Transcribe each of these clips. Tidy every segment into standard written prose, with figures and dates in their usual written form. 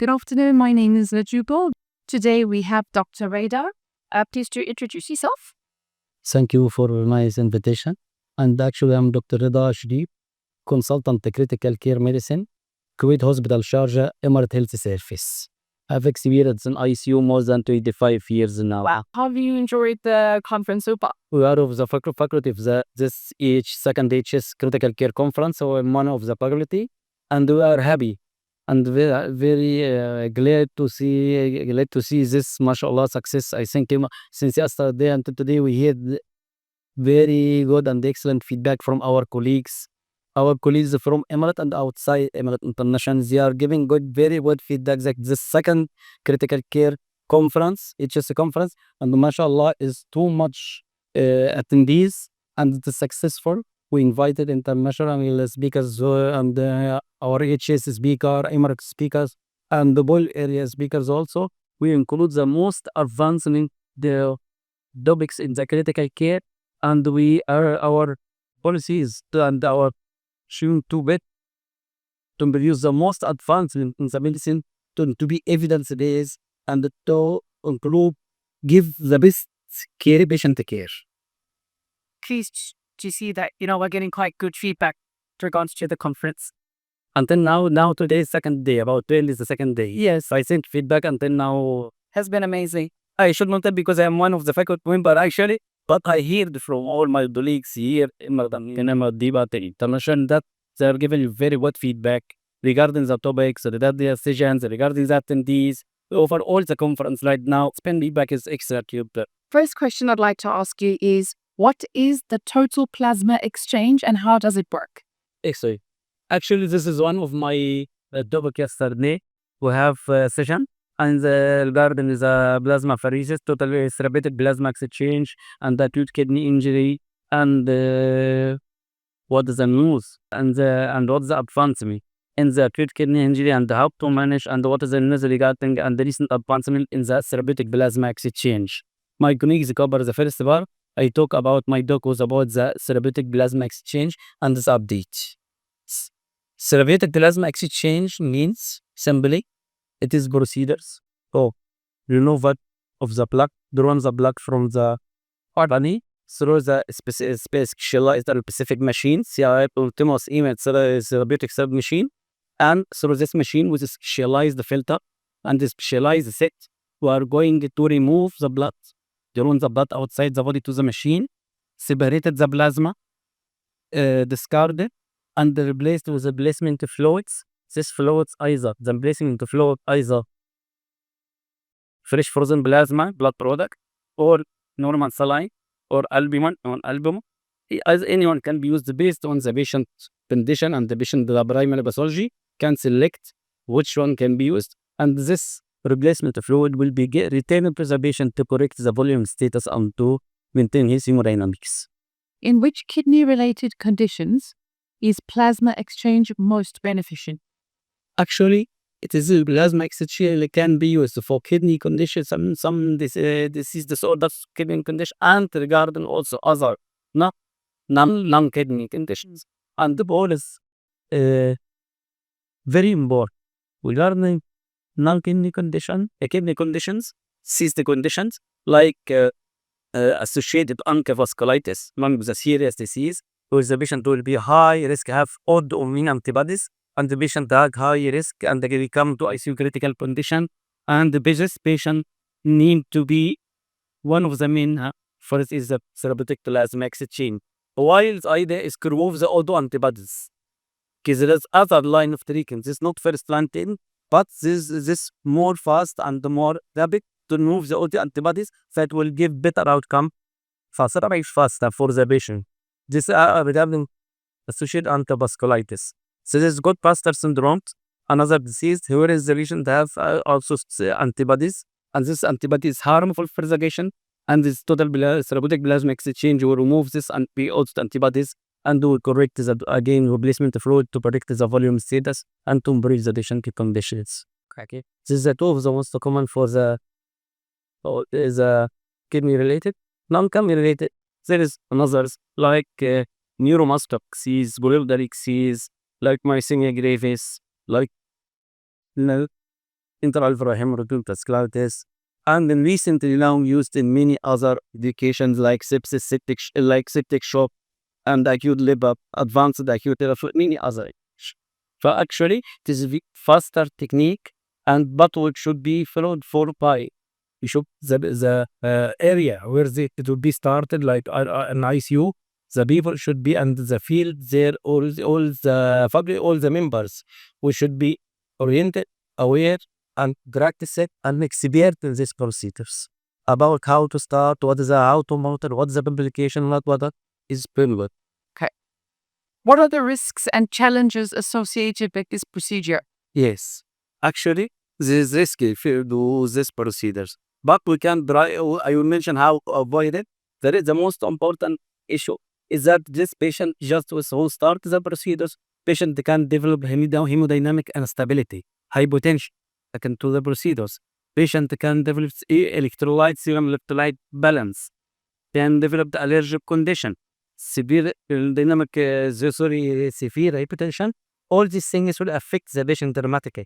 Good afternoon. My name is Najjuko. Today we have Dr. Reda. Please do introduce yourself. Thank you for a nice invitation. And actually, I'm Dr. Reda Sherif, consultant critical care medicine, Kuwait Hospital, Sharjah, Emirates Health Service. I've experienced in ICU more than 25 years now. Wow. How have you enjoyed the conference so far? We are of the faculty of this second HS critical care conference, so I'm one of the faculty, and we are happy and very glad to see this, mashallah, success. I think since yesterday until today we had very good and excellent feedback from our colleagues. Our colleagues from Emirates and outside Emirates International, they are giving very good feedback that the second critical care conference, HS conference, and mashallah is too much attendees and it is successful. We invited international speakers and our HS speaker, Emirates speakers, and the whole area speakers also. We include the most advanced in the topics in the critical care, and our policies and our tune to produce the most advanced in the medicine to be evidence based and to improve, give the best care, patient care. Please to see that, we're getting quite good feedback with regards to the conference. Until now today is second day, about 12 is the second day. Yes. I sent feedback until now. Has been amazing. I should not tell because I am one of the faculty member actually, but I heard from all my colleagues here in International that they are giving very good feedback regarding the topics, regarding the sessions, regarding the attendees, over all the conference right now. Feedback is extra cute. First question I'd like to ask you is, what is the total plasma exchange and how does it work? Actually, this is one of my topic yesterday. We have a session and regarding the plasma pheresis, total therapeutic plasma exchange, and acute kidney injury, and what is the news and what's the advancement in the acute kidney injury and how to manage, and what is the news regarding and the recent advancement in the therapeutic plasma exchange. My colleagues cover the first part. I talk about my talk was about the therapeutic plasma exchange and this update. Therapeutic plasma exchange means simply it is procedures removal of the blood, drawn the blood from the body through the specialized specific machine, continuous image therapeutic sub machine, and through this machine with a specialized filter and a specialized set, we are going to remove the blood, drawn the blood outside the body to the machine, separated the plasma, discarded, and replaced with the placement of fluids. This fluids either the placement of fluid either fresh frozen plasma, blood product, or normal saline, or albumin, as anyone can be used based on the patient condition and the patient primary pathology can select which one can be used, and this replacement of fluid will be returned to the patient to correct the volume status and to maintain his hemodynamics. In which kidney-related conditions is plasma exchange most beneficial? Actually, it is plasma exchange can be used for kidney conditions, some disease disorders, kidney condition, and regarding also other non-kidney conditions. And the ball is very important regarding non-kidney condition, kidney conditions, cystic conditions like associated vasculitis, among the serious disease, where the patient will be high risk, have autoimmune antibodies, and the patient has high risk and they come to ICU critical condition, and the patient need to be one of the main first is the therapeutic plasma exchange. While the idea is to remove the auto antibodies, because there is other line of treatment. This is not first line treatment, but this more fast and more rapid to remove the auto antibodies that will give better outcome faster for the patient. This regarding associated antivasculitis. So this is Goodpaster syndrome, another disease where is the patient have also antibodies, and this antibody is harmful for the patient, and this total therapeutic plasma exchange will remove this and be also antibodies and will correct the again replacement of fluid to protect the volume status and to improve the patient conditions. Okay. This is the two of the most common for the kidney related. Non-kidney related, there is others like neuromuscular disease, polypoidal disease, like myasthenia gravis, like intraalveolar hemorrhage vasculitis, and then recently now used in many other indications like sepsis, septic shock, and acute liver, advanced acute liver, many other. So actually, it is a faster technique, and but it should be followed for by the area where it will be started, like an ICU. The people should be, and the field there, all the members, we should be oriented, aware, and practice it, and expert in these procedures about how to start, what is the how to monitor, what is the complication, what is period. Okay. What are the risks and challenges associated with this procedure? Yes, actually, this is risky if you do these procedures, but we can try. I will mention how to avoid it. That is the most important issue. Is that this patient just who start the procedures, patient can develop hemodynamic instability, hypotension, second to the procedures. Patient can develop electrolyte, serum electrolyte balance, can develop the allergic condition, severe dynamic, severe hypertension. All these things will affect the patient dramatically.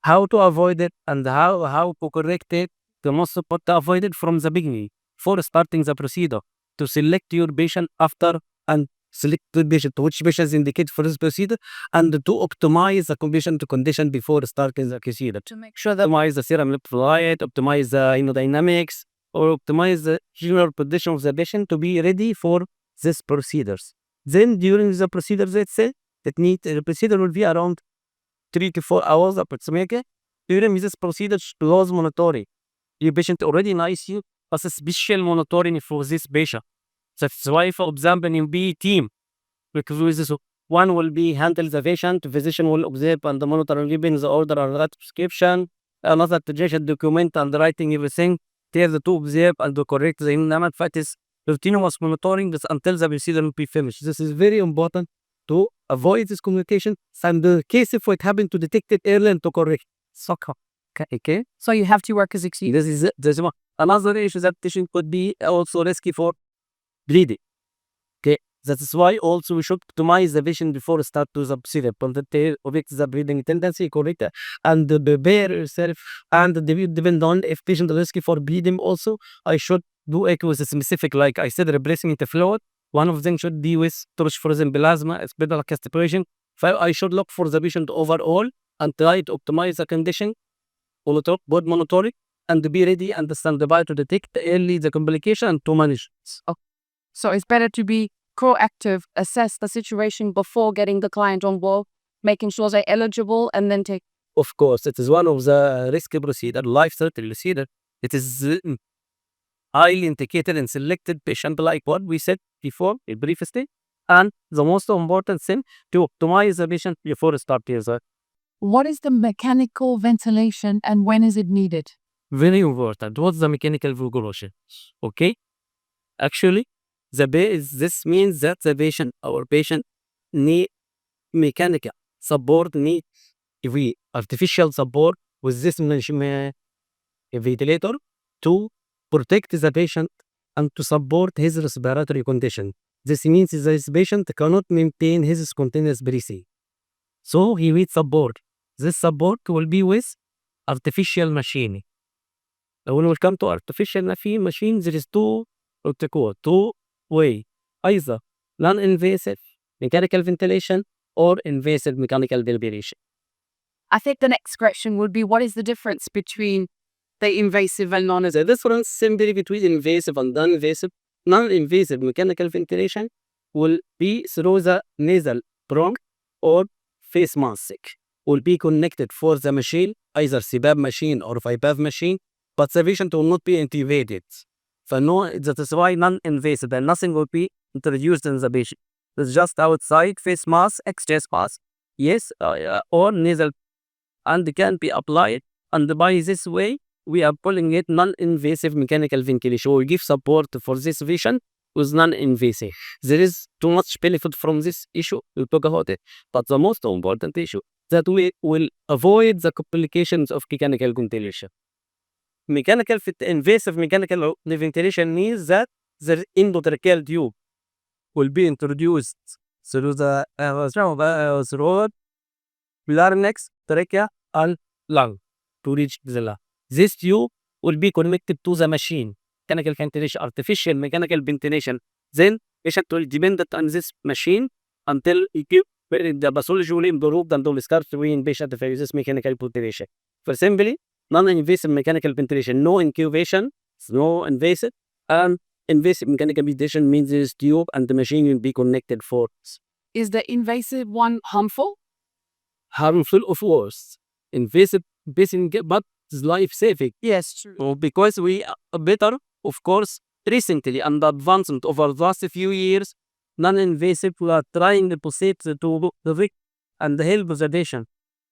How to avoid it and how to correct it, the most important to avoid it from the beginning, for starting the procedure, to select your patient after and select the patient, which patients indicate for this procedure, and to optimize the condition to condition before starting the procedure. To make sure that Optimize the serum electrolyte, optimize the hemodynamics, or optimize the general condition of the patient to be ready for these procedures. Then during the procedures itself, the procedure will be around 3 to 4 hours approximately. During this procedure, close monitoring. Your patient already in ICU, but a special monitoring for this patient. That's why, for example, in B team, because with this, one will be handle the patient, physician will observe and monitor and giving the order and write prescription, another physician document and writing everything, tell the to observe and to correct the inanimate factors. Continuous monitoring this until the procedure will be finished. This is very important to avoid this communication, and the case if it happened to detect it early and to correct. Okay. so you have to work as a team. This is it. This is one. Another issue that patient could be also risky for bleeding. Okay. That is why also we should optimize the patient before start to the procedure. Object the bleeding tendency, correct, and prepare yourself, and depend on if patient is risky for bleeding also. I should do it with a specific, like I said, replacement fluid. One of them should be with torch frozen plasma, spinal aspiration. I should look for the patient overall and try to optimize the condition, both monitoring, and be ready and stand by to detect early the complication and to manage. So it's better to be proactive, assess the situation before getting the client on board, making sure they're eligible, and then take. Of course, it is one of the risky procedure, life-threatening procedure. It is highly indicated and selected patient, like what we said before in briefly. And the most important thing, to optimize the patient before start here. What is the mechanical ventilation and when is it needed? Very important. What's the mechanical ventilation? Okay. Actually, this means that the patient, our patient, need mechanical support, need artificial support with this ventilator to protect the patient and to support his respiratory condition. This means this patient cannot maintain his spontaneous breathing. So he needs support. This support will be with artificial machine. When we come to artificial machine, there is two way. Either non-invasive mechanical ventilation or invasive mechanical ventilation. I think the next question would be, what is the difference between the invasive and non-invasive? The difference simply between invasive and non-invasive mechanical ventilation will be through the nasal bronch or face mask. Will be connected for the machine, either CPAP machine or BiPAP machine, but the patient will not be intubated. That is why non-invasive and nothing will be introduced in the patient. It's just outside face mask, chest mask, yes, or nasal, and can be applied. And by this way, we are calling it non-invasive mechanical ventilation. We give support for this patient with non-invasive. There is too much benefit from this issue. We'll talk about it. But the most important issue that we will avoid the complications of mechanical ventilation. Invasive mechanical ventilation means that the endotracheal tube will be introduced through the throat, larynx, trachea, and lung. to reach the lung. This tube will be connected to the machine, mechanical ventilation, artificial mechanical ventilation. Then patient will depend on this machine until the pathology will improve and will start doing patient uses mechanical ventilation. For simply, non-invasive mechanical ventilation, no incubation, no invasive, and invasive mechanical ventilation means this tube and the machine will be connected for Is the invasive one harmful? harmful, of course. Invasive, but it's life saving. Yes, true. So because we are better, of course, recently and advancement over the last few years, non-invasive, we are trying to save the victim and help the patient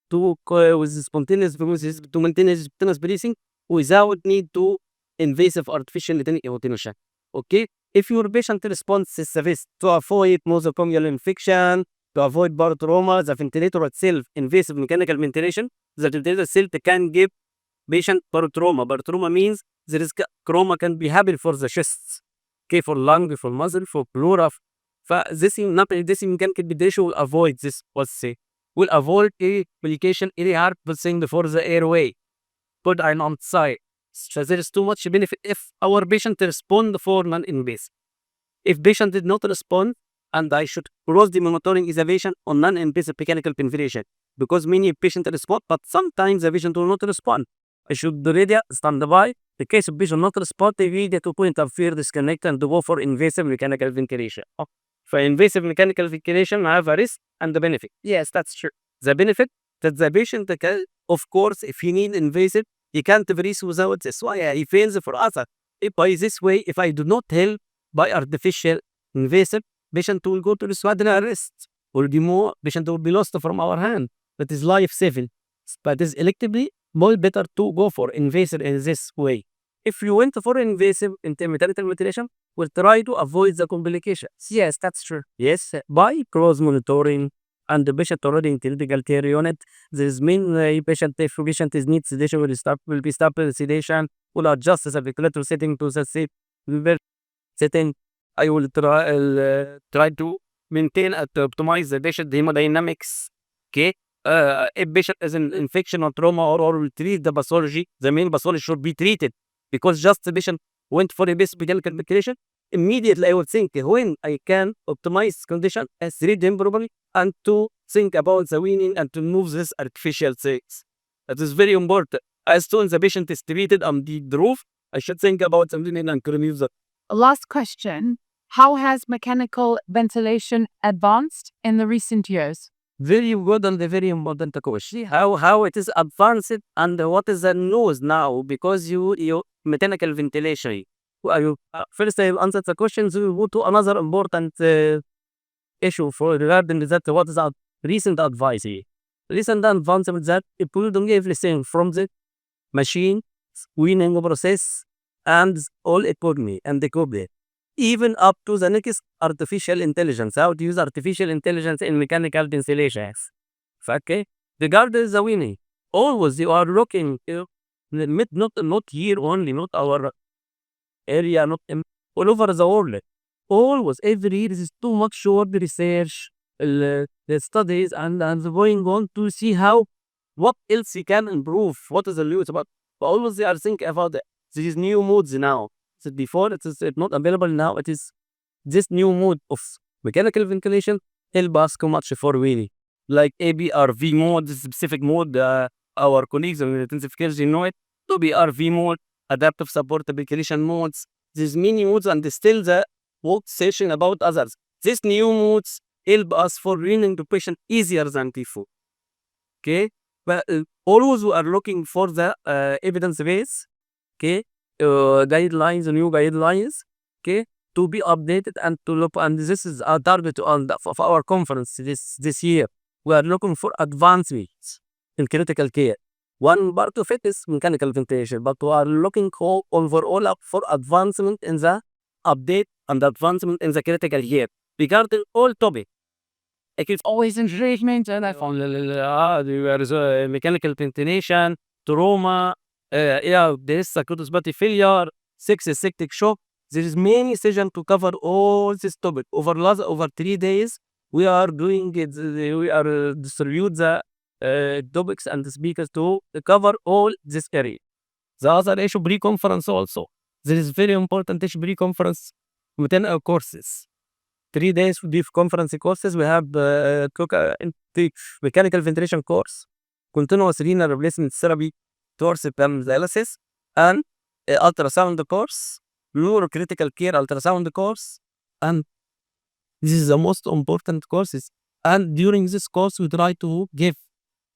to with spontaneous to maintain spontaneous breathing without need to invasive artificial ventilation. Okay, if your patient responds is sufficient to avoid nosocomial infection, to avoid barotrauma, the ventilator itself, invasive mechanical ventilation, the ventilator itself can give patient barotrauma. Barotrauma means there is trauma can be happen for the chest, okay, for lung, for muscle, for pleura. فthis mechanical ventilation will avoid this. Let's say will avoid a complication, any harmful thing for the airway. Put on side. So there is too much benefit if our patient respond for non-invasive. If patient did not respond, and I should closely monitoring the patient on non-invasive mechanical ventilation because many patients respond, but sometimes the patient will not respond. I should ready stand by. The case of patient not respond, they need to interfere, disconnect, and go for invasive mechanical ventilation. For invasive mechanical ventilation, I have a risk and the benefit. Yes, that's true. The benefit that the patient can, of course, if he need invasive, he can't breathe without this. Why he fails for other. If by this way, if I do not help by artificial invasive, patient will go to the sudden arrest. Will be more patient will be lost from our hand. That is life saving. But is electively more better to go for invasive in this way. If you went for invasive intermittent ventilation, we'll try to avoid the complications. Yes, that's true. Yes, by close monitoring and the patient already in critical care unit, this means patient if patient is needs sedation will be stopped sedation, will adjust the ventilator setting to the safe setting. I will try to maintain and optimize the patient hemodynamics. Okay. If patient is an infection or trauma or will treat the pathology, the main pathology should be treated because just the patient went for a basic mechanical ventilation. Immediately I would think when I can optimize condition as read them properly and to think about the weaning and to move this artificial things. That is very important. As soon as the patient is treated on the roof, I should think about something and remove that. Last question. How has mechanical ventilation advanced in the recent years? Very good and very important question. How it is advanced and what is the news now because you mechanical ventilation. First I will answer the questions. We go to another important issue for regarding that. What is our recent advice here? Recent advancement that including everything from the machine, weaning process, and all economy and equipment. Even up to the next artificial intelligence, how to use artificial intelligence in mechanical ventilation. Okay, regarding the winning, always you are looking, not here only, not our area, not all over the world. Always, every year, there is too much work, research, the studies, and going on to see how, what else you can improve, what is the limit about. But always they are thinking about these new modes now. So before it is not available now. It is this new mode of mechanical ventilation help us too much for winning. Like ABRV mode, this specific mode. Our colleagues in intensive care they know it. ABRV mode, adaptive support ventilation modes. These many modes and still the work session about others. These new modes help us for winning the patient easier than before. Okay, but always we are looking for the evidence base. Okay. Guidelines, new guidelines, okay, to be updated and to look. And this is our target of our conference this year. We are looking for advancements in critical care. One part of it is mechanical ventilation, but we are looking overall for advancement in the update and advancement in the critical care regarding all topics. It is Always in treatment and I found there is mechanical ventilation, trauma. There is acute body failure, septic shock. There is many sessions to cover all this topic. Over 3 days, we are doing it. We are distribute the topics and speakers to cover all this area. The other issue pre-conference also. There is very important issue pre-conference within our courses. 3 days brief conference courses. We have the mechanical ventilation course, continuous renal replacement therapy course, dialysis, and ultrasound course, neurocritical care ultrasound course, and this is the most important courses. And during this course, we try to give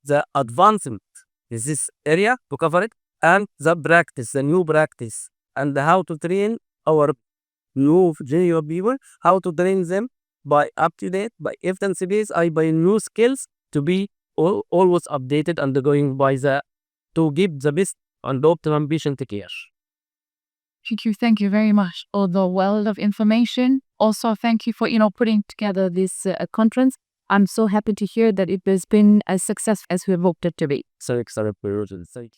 the advancement in this area to cover it, and the practice, the new practice, and how to train our new junior people, how to train them by up to date, by evidence based, by new skills to be always updated and going by to give the best and optimum patient care. Thank you very much for the wealth of information. Also, thank you for putting together this conference. I'm so happy to hear that it has been as successful as we hoped it to be. So excited for you.